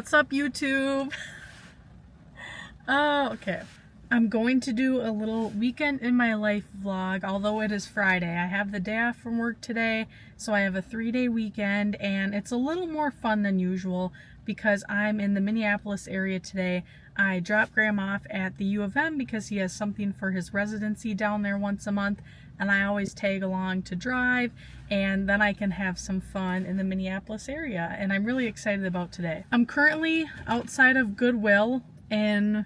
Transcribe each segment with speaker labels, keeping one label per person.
Speaker 1: What's up, YouTube? Oh, okay. I'm going to do a little weekend in my life vlog, although it is Friday. I have the day off from work today, so I have a 3-day weekend, and it's a little more fun than usual because I'm in the Minneapolis area today. I drop Graham off at the U of M because he has something for his residency down there once a month, and I always tag along to drive, and then I can have some fun in the Minneapolis area, and I'm really excited about today. I'm currently outside of Goodwill in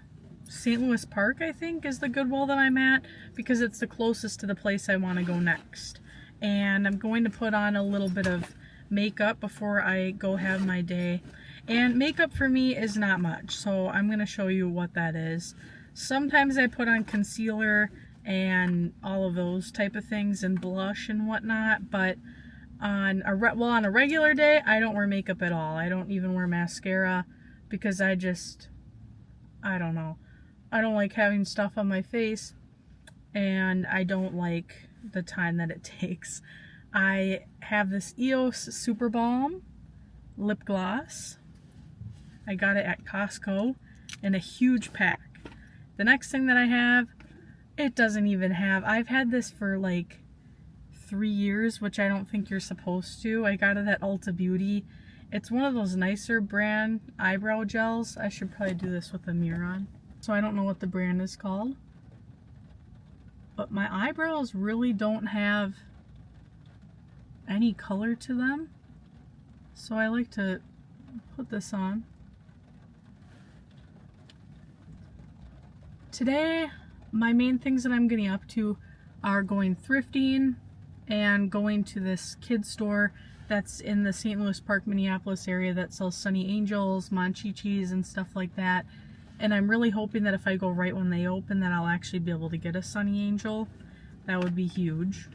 Speaker 1: St. Louis Park, I think, is the Goodwill that I'm at, because it's the closest to the place I want to go next. And I'm going to put on a little bit of makeup before I go have my day. And makeup for me is not much, so I'm going to show you what that is. Sometimes I put on concealer and all of those type of things and blush and whatnot, but on a regular day, I don't wear makeup at all. I don't even wear mascara because I don't know. I don't like having stuff on my face, and I don't like the time that it takes. I have this EOS Super Balm lip gloss. I got it at Costco in a huge pack. The next thing that I have, it doesn't even have. I've had this for like 3 years, which I don't think you're supposed to. I got it at Ulta Beauty. It's one of those nicer brand eyebrow gels. I should probably do this with a mirror on. So I don't know what the brand is called. But my eyebrows really don't have any color to them. So I like to put this on. Today, my main things that I'm getting up to are going thrifting and going to this kid store that's in the St. Louis Park, Minneapolis area that sells Sunny Angels, Monchichis, and stuff like that. And I'm really hoping that if I go right when they open that I'll actually be able to get a Sunny Angel. That would be huge.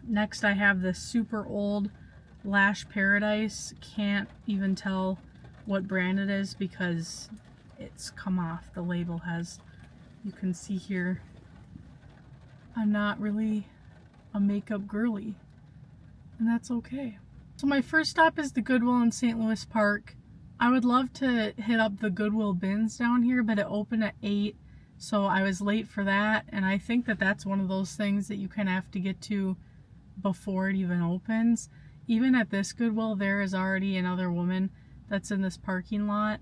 Speaker 1: Next I have this super old Lash Paradise. Can't even tell what brand it is because it's come off. The label has, you can see here, I'm not really a makeup girly, and that's okay. So my first stop is the Goodwill in St. Louis Park. I would love to hit up the Goodwill bins down here, but it opened at 8, so I was late for that, and I think that that's one of those things that you kind of have to get to before it even opens. Even at this Goodwill, there is already another woman that's in this parking lot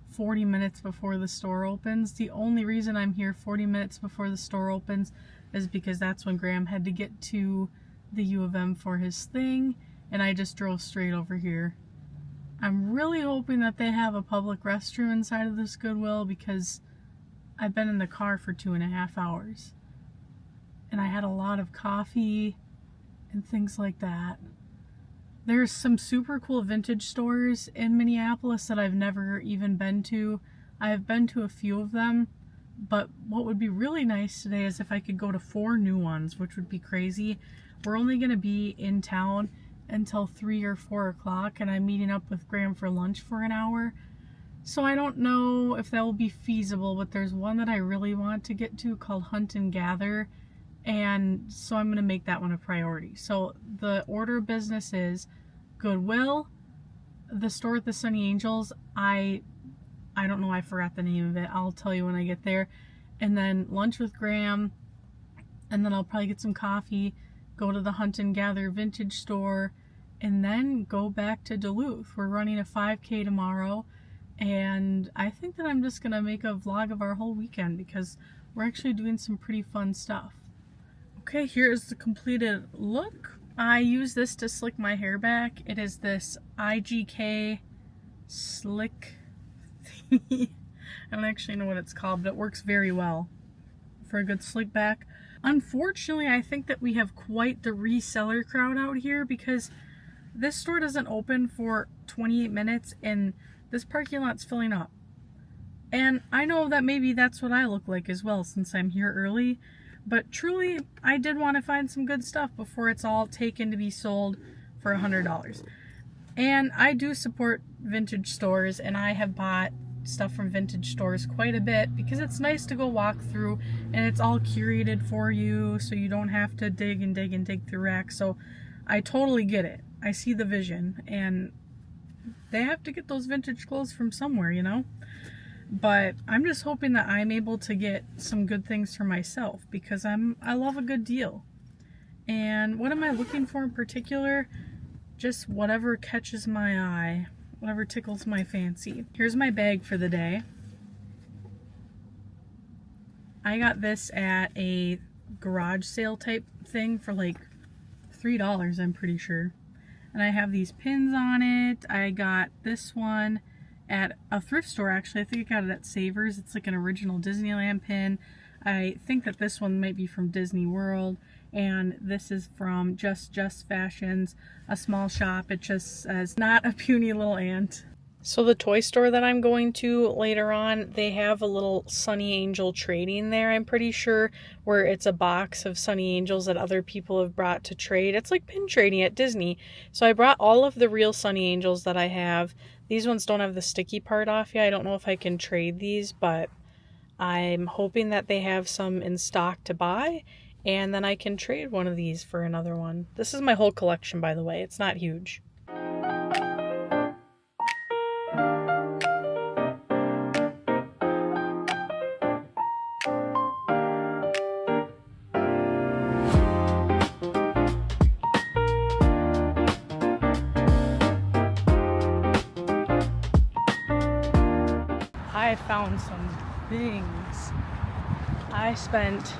Speaker 1: 40 minutes before the store opens. The only reason I'm here 40 minutes before the store opens is because that's when Graham had to get to the U of M for his thing, and I just drove straight over here. I'm really hoping that they have a public restroom inside of this Goodwill because I've been in the car for 2.5 hours. And I had a lot of coffee and things like that. There's some super cool vintage stores in Minneapolis that I've never even been to. I have been to a few of them, but what would be really nice today is if I could go to 4 new ones, which would be crazy. We're only going to be in town until 3 or 4 o'clock, and I'm meeting up with Graham for lunch for an hour. So I don't know if that will be feasible, but there's one that I really want to get to called Hunt and Gather, and so I'm going to make that one a priority. So the order of business is Goodwill, the store at the Sunny Angels. I don't know, I forgot the name of it. I'll tell you when I get there. And then lunch with Graham, and then I'll probably get some coffee, go to the Hunt and Gather vintage store, and then go back to Duluth. We're running a 5K tomorrow, and I think that I'm just going to make a vlog of our whole weekend because we're actually doing some pretty fun stuff. Okay, here's the completed look. I use this to slick my hair back. It is this IGK slick thingy. I don't actually know what it's called, but it works very well for a good slick back. Unfortunately, I think that we have quite the reseller crowd out here because this store doesn't open for 28 minutes and this parking lot's filling up. And I know that maybe that's what I look like as well since I'm here early. But truly, I did want to find some good stuff before it's all taken to be sold for $100. And I do support vintage stores, and I have bought stuff from vintage stores quite a bit because it's nice to go walk through and it's all curated for you so you don't have to dig and dig and dig through racks. So I totally get it. I see the vision, and they have to get those vintage clothes from somewhere, you know? But I'm just hoping that I'm able to get some good things for myself because I love a good deal. And what am I looking for in particular? Just whatever catches my eye, whatever tickles my fancy. Here's my bag for the day. I got this at a garage sale type thing for like $3, I'm pretty sure. And I have these pins on it. I got this one at a thrift store, actually. I think I got it at Savers. It's like an original Disneyland pin. I think that this one might be from Disney World. And this is from Just Fashions, a small shop. It just says, not a puny little ant. So the toy store that I'm going to later on, they have a little Sunny Angel trading there, I'm pretty sure, where it's a box of Sunny Angels that other people have brought to trade. It's like pin trading at Disney. So I brought all of the real Sunny Angels that I have. These ones don't have the sticky part off yet. I don't know if I can trade these, but I'm hoping that they have some in stock to buy, and then I can trade one of these for another one. This is my whole collection, by the way. It's not huge. I found some things. I spent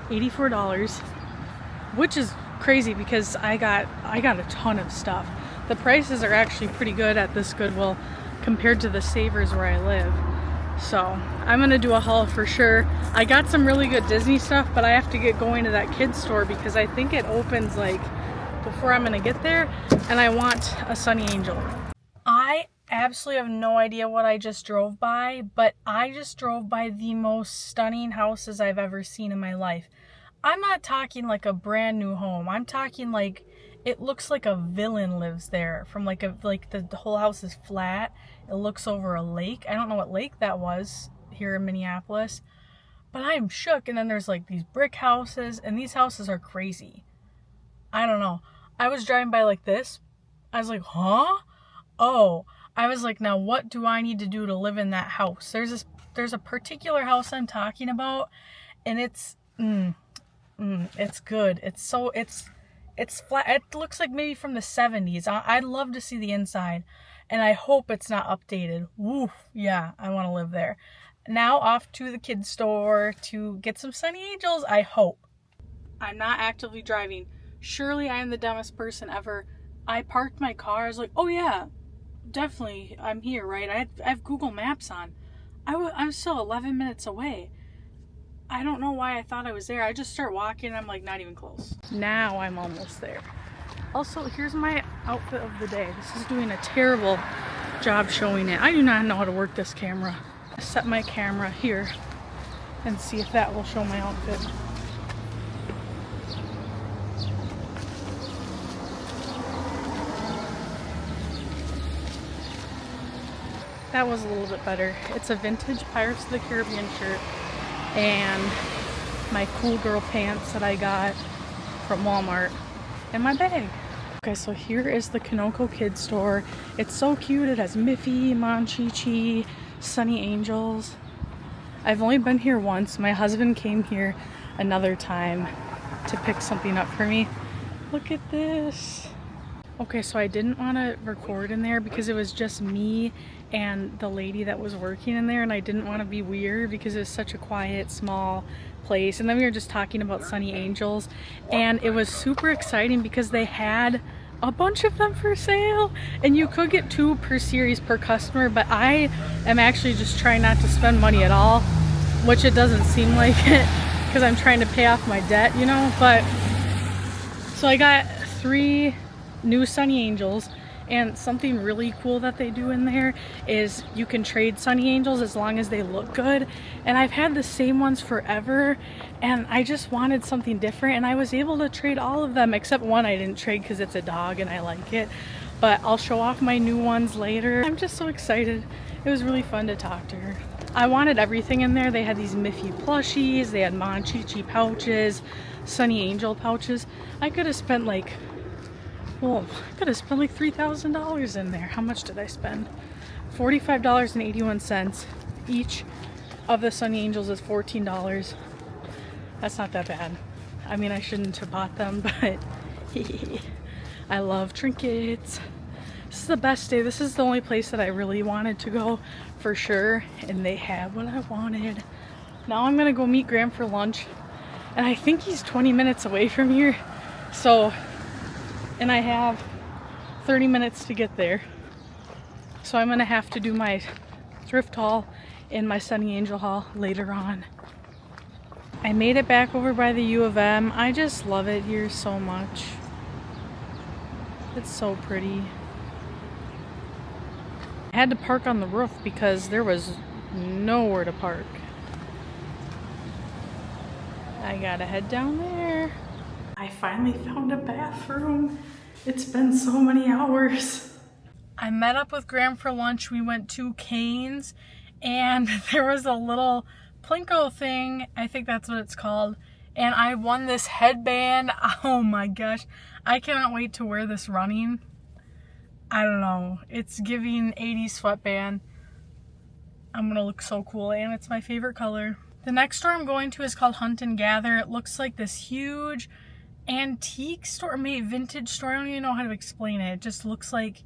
Speaker 1: $84, which is crazy because I got a ton of stuff. The prices are actually pretty good at this Goodwill compared to the Savers where I live. So I'm gonna do a haul for sure. I got some really good Disney stuff, but I have to get going to that kids store because I think it opens like before I'm gonna get there, and I want a Sunny Angel. I absolutely have no idea what I just drove by, but I just drove by the most stunning houses I've ever seen in my life. I'm not talking like a brand new home. I'm talking like it looks like a villain lives there. From the whole house is flat. It looks over a lake. I don't know what lake that was here in Minneapolis, but I am shook. And then there's like these brick houses, and these houses are crazy. I don't know. I was driving by like this. I was like, huh? Oh. I was like, now what do I need to do to live in that house? There's a particular house I'm talking about, and it's good. It's flat. It looks like maybe from the 70s. I'd love to see the inside, and I hope it's not updated. Woof, yeah, I want to live there. Now off to the kids store to get some Sunny Angels, I hope. I'm not actively driving. Surely I am the dumbest person ever. I parked my car. I was like, oh yeah, definitely, I'm here, right? I have Google Maps on. I'm still 11 minutes away. I don't know why I thought I was there. I just start walking and I'm like not even close. Now I'm almost there. Also, here's my outfit of the day. This is doing a terrible job showing it. I do not know how to work this camera. I set my camera here and see if that will show my outfit. That was a little bit better. It's a vintage Pirates of the Caribbean shirt and my cool girl pants that I got from Walmart and my bag. Okay, so here is the Kanoko Kids store. It's so cute. It has Miffy, Mon-Chi-Chi, Sunny Angels. I've only been here once. My husband came here another time to pick something up for me. Look at this. Okay, so I didn't want to record in there because it was just me and the lady that was working in there, and I didn't want to be weird because it was such a quiet, small place. And then we were just talking about Sunny Angels, and it was super exciting because they had a bunch of them for sale, and you could get 2 per series per customer, but I am actually just trying not to spend money at all, which it doesn't seem like it because I'm trying to pay off my debt, you know. But so I got 3 new Sunny Angels, and something really cool that they do in there is you can trade Sunny Angels as long as they look good. And I've had the same ones forever, and I just wanted something different, and I was able to trade all of them except one I didn't trade because it's a dog and I like it, but I'll show off my new ones later. I'm just so excited. It was really fun to talk to her. I wanted everything in there. They had these Miffy plushies, they had Mon-Chi-Chi pouches, Sunny Angel pouches. I could have spent like Well, I could have spent like $3,000 in there. How much did I spend? $45.81. Each of the Sunny Angels is $14. That's not that bad. I mean, I shouldn't have bought them, but I love trinkets. This is the best day. This is the only place that I really wanted to go for sure, and they had what I wanted. Now I'm gonna go meet Graham for lunch, and I think he's 20 minutes away from here. So, and I have 30 minutes to get there. So I'm gonna have to do my thrift haul and my Sunny Angel haul later on. I made it back over by the U of M. I just love it here so much. It's so pretty. I had to park on the roof because there was nowhere to park. I gotta head down there. I finally found a bathroom. It's been so many hours. I met up with Graham for lunch. We went to Cane's, and there was a little Plinko thing. I think that's what it's called. And I won this headband. Oh my gosh. I cannot wait to wear this running. I don't know. It's giving 80s sweatband. I'm gonna look so cool, and it's my favorite color. The next store I'm going to is called Hunt and Gather. It looks like this huge antique store, maybe vintage store. I don't even know how to explain it. It just looks like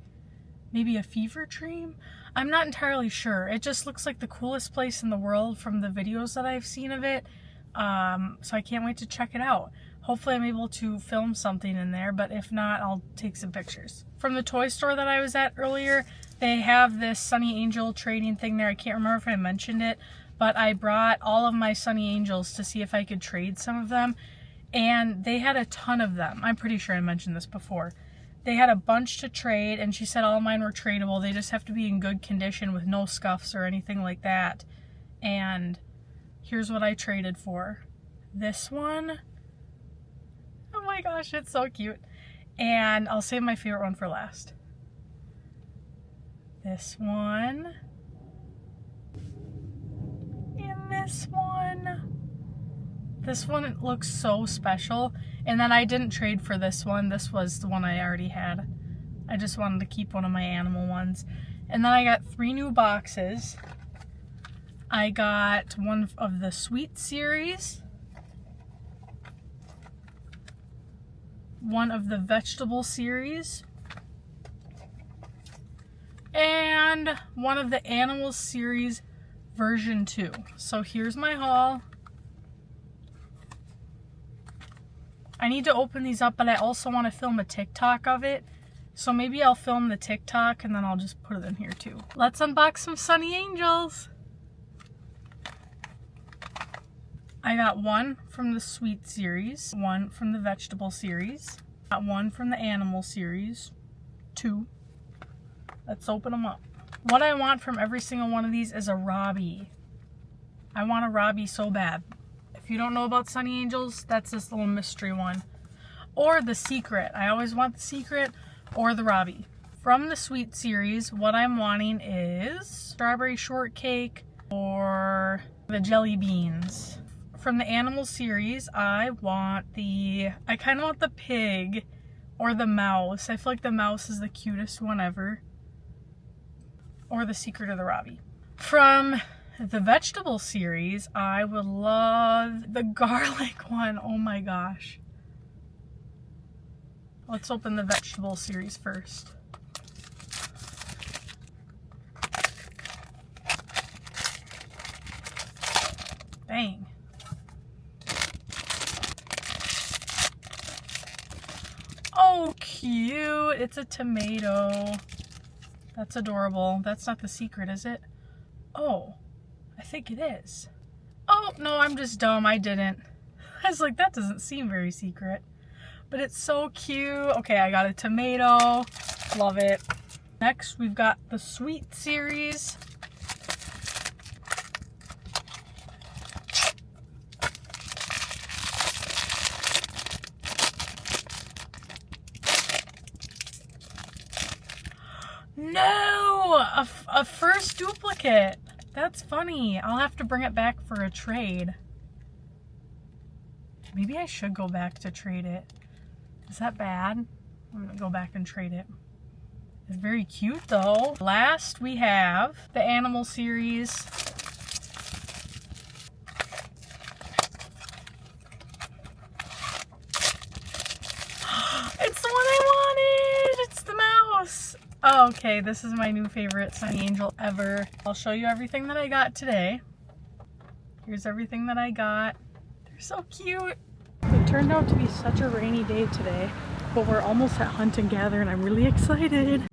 Speaker 1: maybe a fever dream. I'm not entirely sure. It just looks like the coolest place in the world from the videos that I've seen of it. So I can't wait to check it out. Hopefully I'm able to film something in there, but if not, I'll take some pictures. From the toy store that I was at earlier, they have this Sunny Angel trading thing there. I can't remember if I mentioned it, but I brought all of my Sunny Angels to see if I could trade some of them, and they had a ton of them. I'm pretty sure I mentioned this before. They had a bunch to trade, and she said all of mine were tradable. They just have to be in good condition with no scuffs or anything like that. And here's what I traded for. This one. Oh my gosh, it's so cute. And I'll save my favorite one for last. This one. And this one. This one looks so special. And then I didn't trade for this one. This was the one I already had. I just wanted to keep one of my animal ones. And then I got 3 new boxes. I got one of the Sweet series, one of the Vegetable series, and one of the Animal series version 2. So here's my haul. I need to open these up, but I also want to film a TikTok of it. So maybe I'll film the TikTok and then I'll just put it in here too. Let's unbox some Sunny Angels. I got one from the Sweet series, one from the Vegetable series, got one from the Animal series, 2. Let's open them up. What I want from every single one of these is a Robbie. I want a Robbie so bad. If you don't know about Sunny Angels, that's this little mystery one. Or the Secret. I always want the Secret or the Robbie. From the Sweet series, what I'm wanting is strawberry shortcake or the jelly beans. From the Animal series, I kind of want the pig or the mouse. I feel like the mouse is the cutest one ever. Or the Secret or the Robbie. From the Vegetable series, I would love the garlic one. Oh my gosh. Let's open the Vegetable series first. Dang. Oh, cute. It's a tomato. That's adorable. That's not the Secret, is it? Oh, I think it is. Oh, no, I'm just dumb. I didn't. I was like, that doesn't seem very secret. But it's so cute. Okay, I got a tomato. Love it. Next, we've got the Sweet series. No! A first duplicate. That's funny. I'll have to bring it back for a trade. Maybe I should go back to trade it. Is that bad? I'm gonna go back and trade it. It's very cute though. Last we have the animal series. It's the one I wanted! It's the mouse! Oh, okay, this is my new favorite Sunny Angel ever. I'll show you everything that I got today. Here's everything that I got. They're so cute. It turned out to be such a rainy day today, but we're almost at Hunt and Gather and I'm really excited.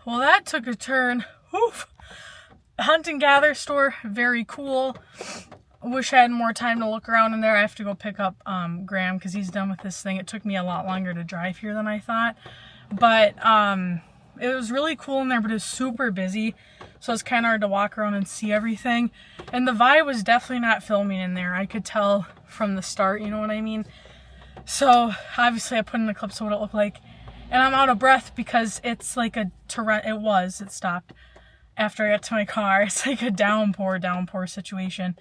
Speaker 1: Well, that took a turn. Oof. Hunt and Gather store, very cool. I wish I had more time to look around in there. I have to go pick up Graham because he's done with this thing. It took me a lot longer to drive here than I thought. But it was really cool in there, but it was super busy. So it's kind of hard to walk around and see everything. And the vibe was definitely not filming in there. I could tell from the start, you know what I mean? So obviously I put in the clips of what it looked like. And I'm out of breath because it's like a it stopped after I got to my car. It's like a downpour situation.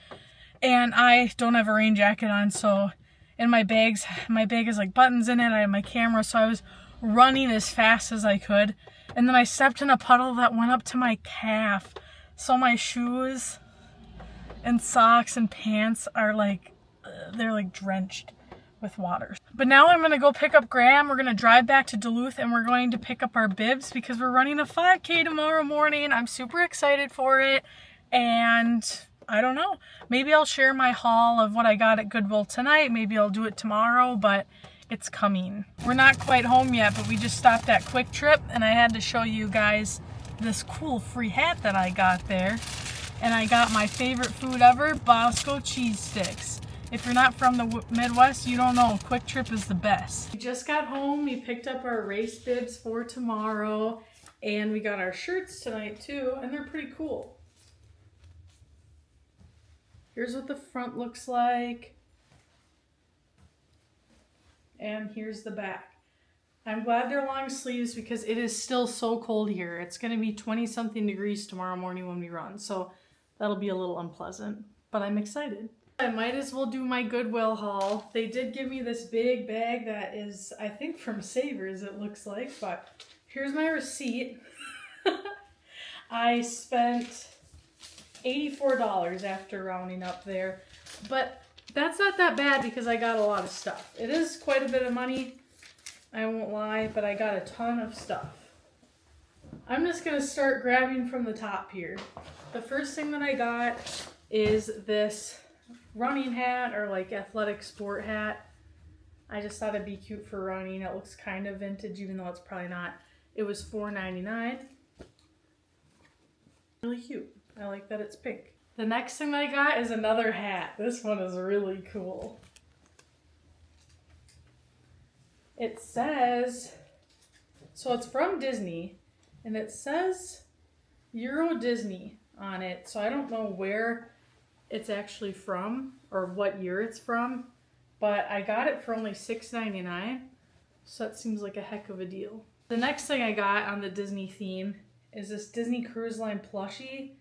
Speaker 1: And I don't have a rain jacket on, so in my bag is like buttons in it. I have my camera, so I was running as fast as I could. And then I stepped in a puddle that went up to my calf. So my shoes and socks and pants are like, they're like drenched with water. But now I'm gonna go pick up Graham. We're gonna drive back to Duluth and we're going to pick up our bibs because we're running a 5K tomorrow morning. I'm super excited for it. And I don't know, maybe I'll share my haul of what I got at Goodwill tonight. Maybe I'll do it tomorrow, but it's coming. We're not quite home yet, but we just stopped at Quick Trip and I had to show you guys this cool free hat that I got there. And I got my favorite food ever, Bosco cheese sticks. If you're not from the Midwest, you don't know. Quick Trip is the best. We just got home. We picked up our race bibs for tomorrow. And we got our shirts tonight too. And they're pretty cool. Here's what the front looks like. And here's the back. I'm glad they're long sleeves because it is still so cold here. It's going to be 20-something degrees tomorrow morning when we run. So that'll be a little unpleasant. But I'm excited. I might as well do my Goodwill haul. They did give me this big bag that is, I think, from Savers, it looks like, but here's my receipt. I spent $84 after rounding up there, but that's not that bad because I got a lot of stuff. It is quite a bit of money, I won't lie, but I got a ton of stuff. I'm just gonna start grabbing from the top here. The first thing that I got is this running hat or like athletic sport hat. I just thought it'd be cute for running. It looks kind of vintage even though it's probably not. It was $4.99. Really cute. I like that it's pink. The next thing I got is another hat. This one is really cool. It says, so it's from Disney and it says Euro Disney on it. So I don't know where it's actually from or what year it's from, but I got it for only $6.99, so that seems like a heck of a deal. The next thing I got on the Disney theme is this Disney Cruise Line plushie.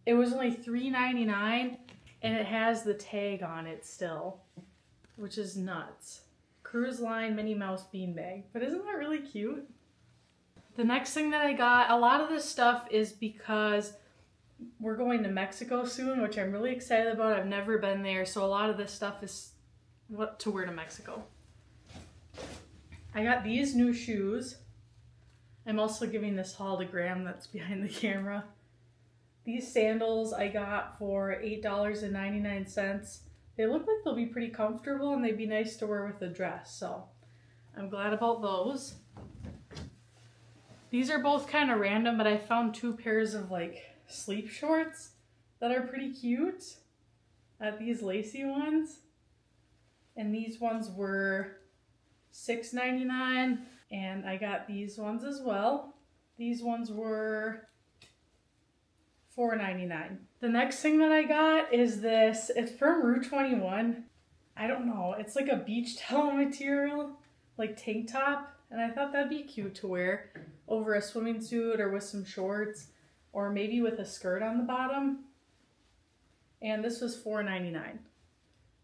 Speaker 1: It was only $3.99 and it has the tag on it still, which is nuts. Cruise Line Minnie Mouse beanbag, but isn't that really cute? The next thing that I got, a lot of this stuff is because we're going to Mexico soon, which I'm really excited about. I've never been there, so a lot of this stuff is what to wear to Mexico. I got these new shoes. I'm also giving this haul to Graham that's behind the camera. These sandals I got for $8.99. They look like they'll be pretty comfortable and they'd be nice to wear with a dress, so I'm glad about those. These are both kind of random, but I found two pairs of like sleep shorts that are pretty cute. These lacy ones. And these ones were $6.99. And I got these ones as well. These ones were $4.99. The next thing that I got is this. It's from Rue 21. I don't know. It's like a beach towel material, like tank top. And I thought that'd be cute to wear over a swimming suit or with some shorts or maybe with a skirt on the bottom. And this was $4.99.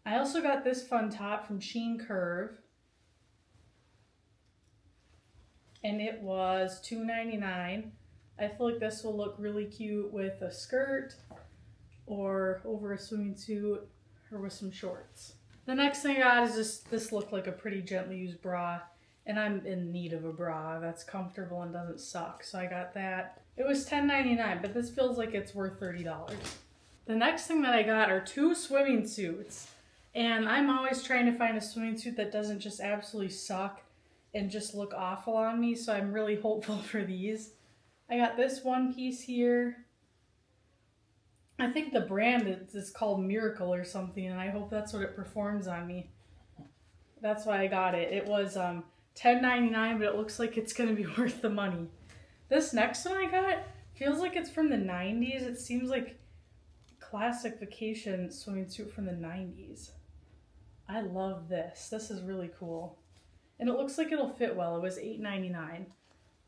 Speaker 1: I also got this fun top from Sheen Curve. And it was $2.99. I feel like this will look really cute with a skirt or over a swimming suit or with some shorts. The next thing I got is this looked like a pretty gently used bra, and I'm in need of a bra that's comfortable and doesn't suck, so I got that. It was $10.99, but this feels like it's worth $30. The next thing that I got are 2 swimming suits, and I'm always trying to find a swimming suit that doesn't just absolutely suck and just look awful on me, so I'm really hopeful for these. I got this one piece here. I think the brand is called Miracle or something, and I hope that's what it performs on me. That's why I got it. It was $10.99, but it looks like it's going to be worth the money. This next one I got feels like it's from the 90s. It seems like classic vacation swimming suit from the 90s. I love this. This is really cool. And it looks like it'll fit well. It was $8.99.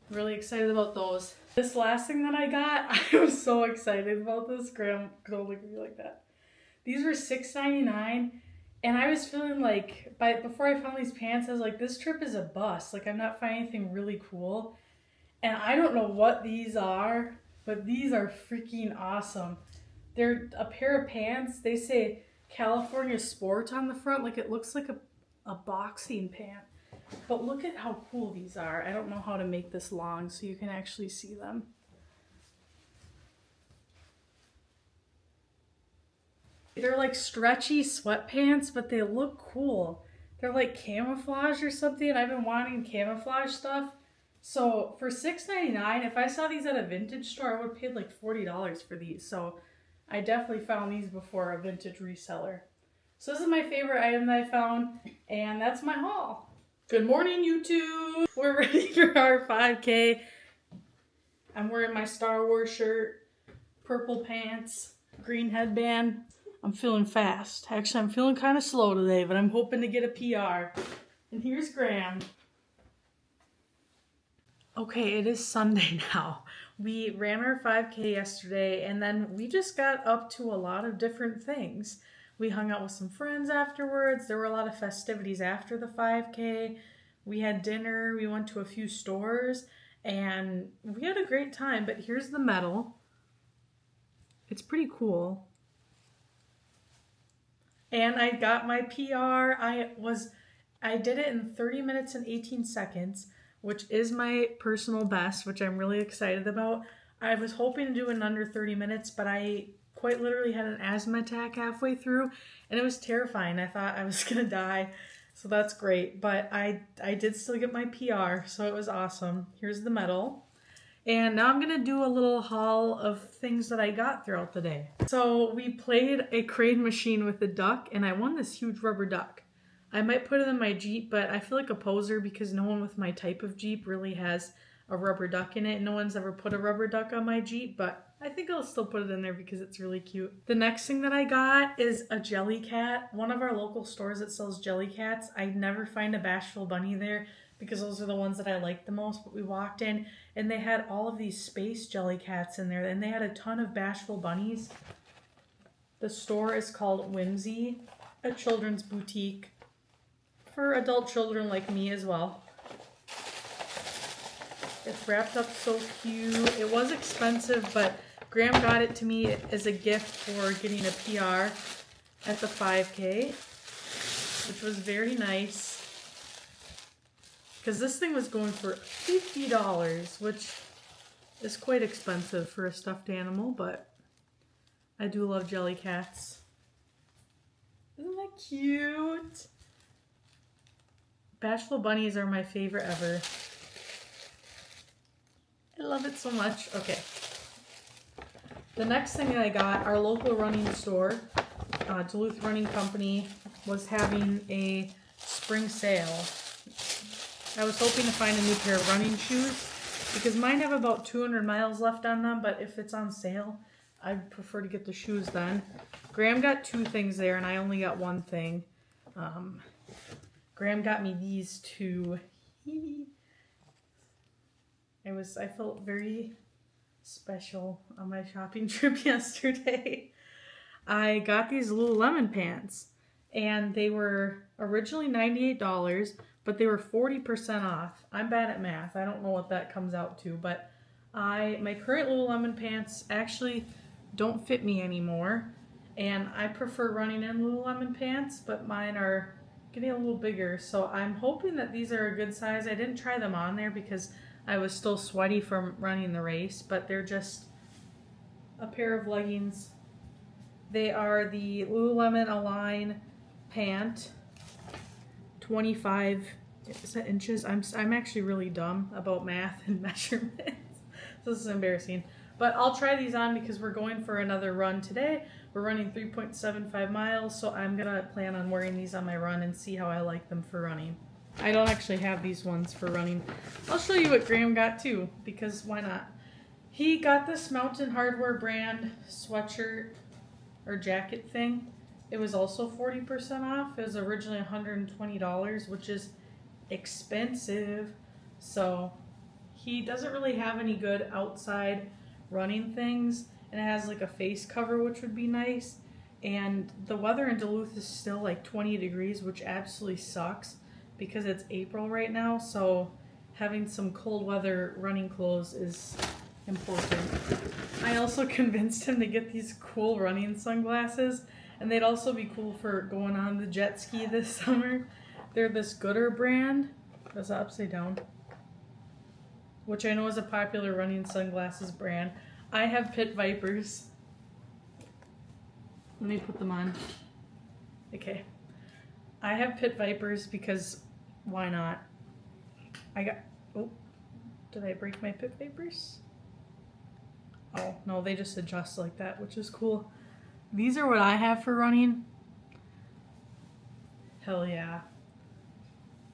Speaker 1: Really excited about those. This last thing that I got, I was so excited about this. Graham, don't look at me like that. These were $6.99, and I was feeling like, before I found these pants, I was like, this trip is a bust. Like, I'm not finding anything really cool. And I don't know what these are, but these are freaking awesome. They're a pair of pants. They say California Sport on the front. Like, it looks like a boxing pant. But look at how cool these are. I don't know how to make this long so you can actually see them. They're like stretchy sweatpants, but they look cool. They're like camouflage or something, and I've been wanting camouflage stuff. So for $6.99, if I saw these at a vintage store, I would have paid like $40 for these. So I definitely found these before a vintage reseller. So this is my favorite item that I found, and that's my haul. Good morning, YouTube. We're ready for our 5K. I'm wearing my Star Wars shirt, purple pants, green headband. I'm feeling fast. Actually, I'm feeling kind of slow today, but I'm hoping to get a PR. And here's Graham. Okay, it is Sunday now. We ran our 5K yesterday, and then we just got up to a lot of different things. We hung out with some friends afterwards. There were a lot of festivities after the 5K. We had dinner. We went to a few stores, and we had a great time. But here's the medal. It's pretty cool. And I got my PR. I did it in 30 minutes and 18 seconds, which is my personal best, which I'm really excited about. I was hoping to do it in under 30 minutes, but I quite literally had an asthma attack halfway through, and it was terrifying. I thought I was gonna die, so that's great. But I did still get my PR, so it was awesome. Here's the medal. And now I'm gonna do a little haul of things that I got throughout the day. So we played a crane machine with a duck, and I won this huge rubber duck. I might put it in my Jeep, but I feel like a poser because no one with my type of Jeep really has a rubber duck in it. No one's ever put a rubber duck on my Jeep, but I think I'll still put it in there because it's really cute. The next thing that I got is a jelly cat. One of our local stores that sells jelly cats. I never find a Bashful Bunny there because those are the ones that I like the most, but we walked in and they had all of these space jelly cats in there, and they had a ton of Bashful Bunnies. The store is called Whimsy, a children's boutique for adult children like me as well. It's wrapped up so cute. It was expensive, but Graham got it to me as a gift for getting a PR at the 5K, which was very nice. Because this thing was going for $50, which is quite expensive for a stuffed animal, but I do love jelly cats. Isn't that cute? Bashful Bunnies are my favorite ever. I love it so much. Okay. The next thing that I got, our local running store, Duluth Running Company, was having a spring sale. I was hoping to find a new pair of running shoes because mine have about 200 miles left on them, but if it's on sale, I'd prefer to get the shoes then. Graham got 2 things there and I only got 1 thing. Graham got me these 2. I felt very special on my shopping trip yesterday. I got these Lululemon pants and they were originally $98, but they were 40% off. I'm bad at math. I don't know what that comes out to, but my current Lululemon pants actually don't fit me anymore, and I prefer running in Lululemon pants, but mine are getting a little bigger, so I'm hoping that these are a good size. I didn't try them on there because I was still sweaty from running the race, but they're just a pair of leggings. They are the Lululemon Align pant, 25 inches. I'm actually really dumb about math and measurements. This is embarrassing. But I'll try these on because we're going for another run today. We're running 3.75 miles, so I'm gonna plan on wearing these on my run and see how I like them for running. I don't actually have these ones for running. I'll show you what Graham got too, because why not? He got this Mountain Hardwear brand sweatshirt or jacket thing. It was also 40% off. It was originally $120, which is expensive. So he doesn't really have any good outside running things, and it has like a face cover, which would be nice. And the weather in Duluth is still like 20 degrees, which absolutely sucks because it's April right now. So having some cold weather running clothes is important. I also convinced him to get these cool running sunglasses, and they'd also be cool for going on the jet ski this summer. They're this Gooder brand. That's upside down, which I know is a popular running sunglasses brand. I have Pit Vipers. Let me put them on. Okay. I have Pit Vipers because why not? Oh, did I break my Pit Vipers? Oh, no, they just adjust like that, which is cool. These are what I have for running. Hell yeah.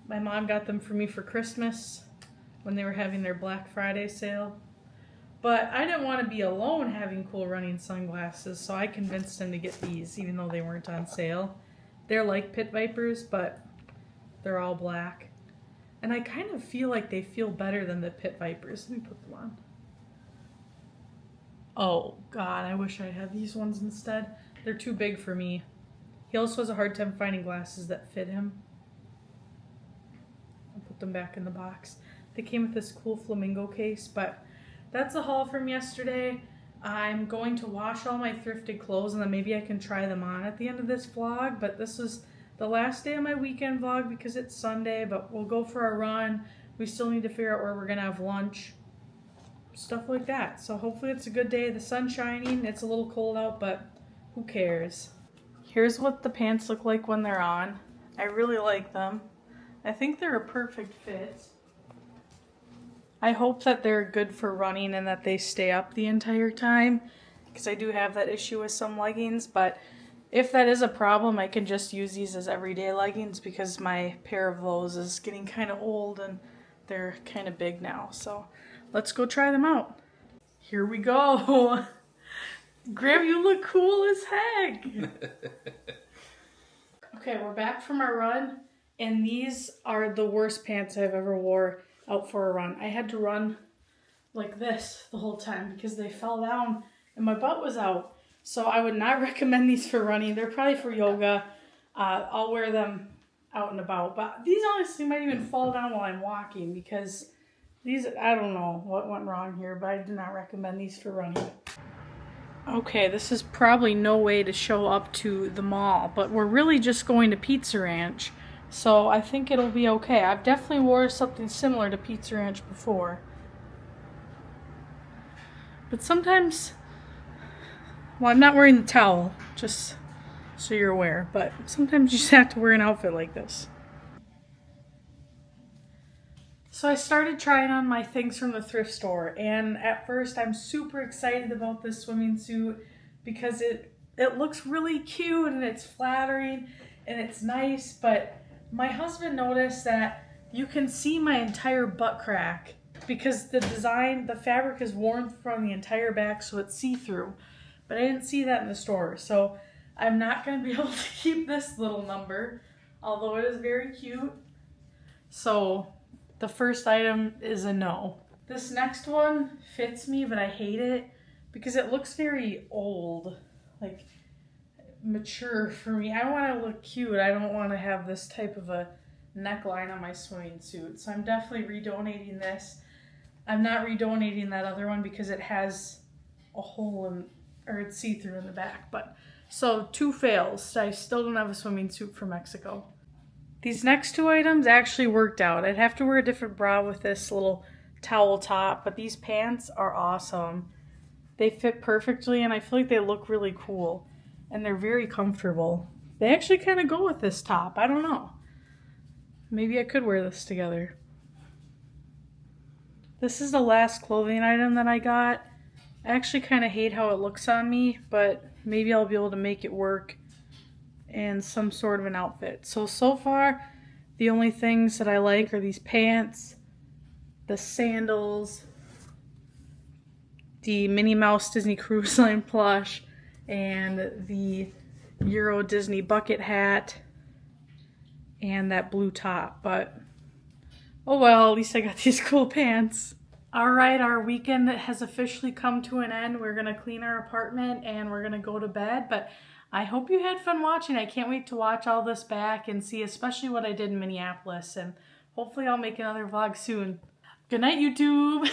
Speaker 1: My mom got them for me for Christmas when they were having their Black Friday sale. But I didn't want to be alone having cool running sunglasses, so I convinced him to get these, even though they weren't on sale. They're like Pit Vipers, but they're all black. And I kind of feel like they feel better than the Pit Vipers. Let me put them on. Oh, God, I wish I had these ones instead. They're too big for me. He also has a hard time finding glasses that fit him. I'll put them back in the box. They came with this cool flamingo case, but that's a haul from yesterday. I'm going to wash all my thrifted clothes and then maybe I can try them on at the end of this vlog, but this is the last day of my weekend vlog because it's Sunday, but we'll go for our run. We still need to figure out where we're gonna have lunch. Stuff like that. So hopefully it's a good day. The sun's shining. It's a little cold out, but who cares? Here's what the pants look like when they're on. I really like them. I think they're a perfect fit. I hope that they're good for running and that they stay up the entire time, because I do have that issue with some leggings, but if that is a problem, I can just use these as everyday leggings because my pair of those is getting kind of old and they're kind of big now. So let's go try them out. Here we go. Graham, you look cool as heck. Okay, we're back from our run, and these are the worst pants I've ever wore out for a run. I had to run like this the whole time because they fell down and my butt was out. So I would not recommend these for running. They're probably for yoga. I'll wear them out and about. But these honestly might even fall down while I'm walking because these, I don't know what went wrong here, but I do not recommend these for running. Okay, this is probably no way to show up to the mall, but we're really just going to Pizza Ranch. So I think it'll be okay. I've definitely wore something similar to Pizza Ranch before. But sometimes, well, I'm not wearing the towel, just so you're aware, but sometimes you just have to wear an outfit like this. So I started trying on my things from the thrift store, and at first I'm super excited about this swimming suit because it looks really cute and it's flattering and it's nice, but my husband noticed that you can see my entire butt crack because the design, the fabric is worn from the entire back, so it's see-through. But I didn't see that in the store, so I'm not going to be able to keep this little number, although it is very cute. So the first item is a no. This next one fits me, but I hate it because it looks very old, like mature for me. I want to look cute. I don't want to have this type of a neckline on my swimming suit. So I'm definitely redonating this. I'm not redonating that other one because it has a hole in, or it's see-through in the back. But so 2 fails. I still don't have a swimming suit for Mexico. These next 2 items actually worked out. I'd have to wear a different bra with this little towel top, but these pants are awesome. They fit perfectly and I feel like they look really cool and they're very comfortable. They actually kind of go with this top. I don't know. Maybe I could wear this together. This is the last clothing item that I got. I actually kind of hate how it looks on me, but maybe I'll be able to make it work in some sort of an outfit. So far, the only things that I like are these pants, the sandals, the Minnie Mouse Disney Cruise Line plush, and the Euro Disney bucket hat, and that blue top. But oh well, at least I got these cool pants. Alright, our weekend has officially come to an end. We're going to clean our apartment and we're going to go to bed. But I hope you had fun watching. I can't wait to watch all this back and see especially what I did in Minneapolis. And hopefully I'll make another vlog soon. Good night, YouTube!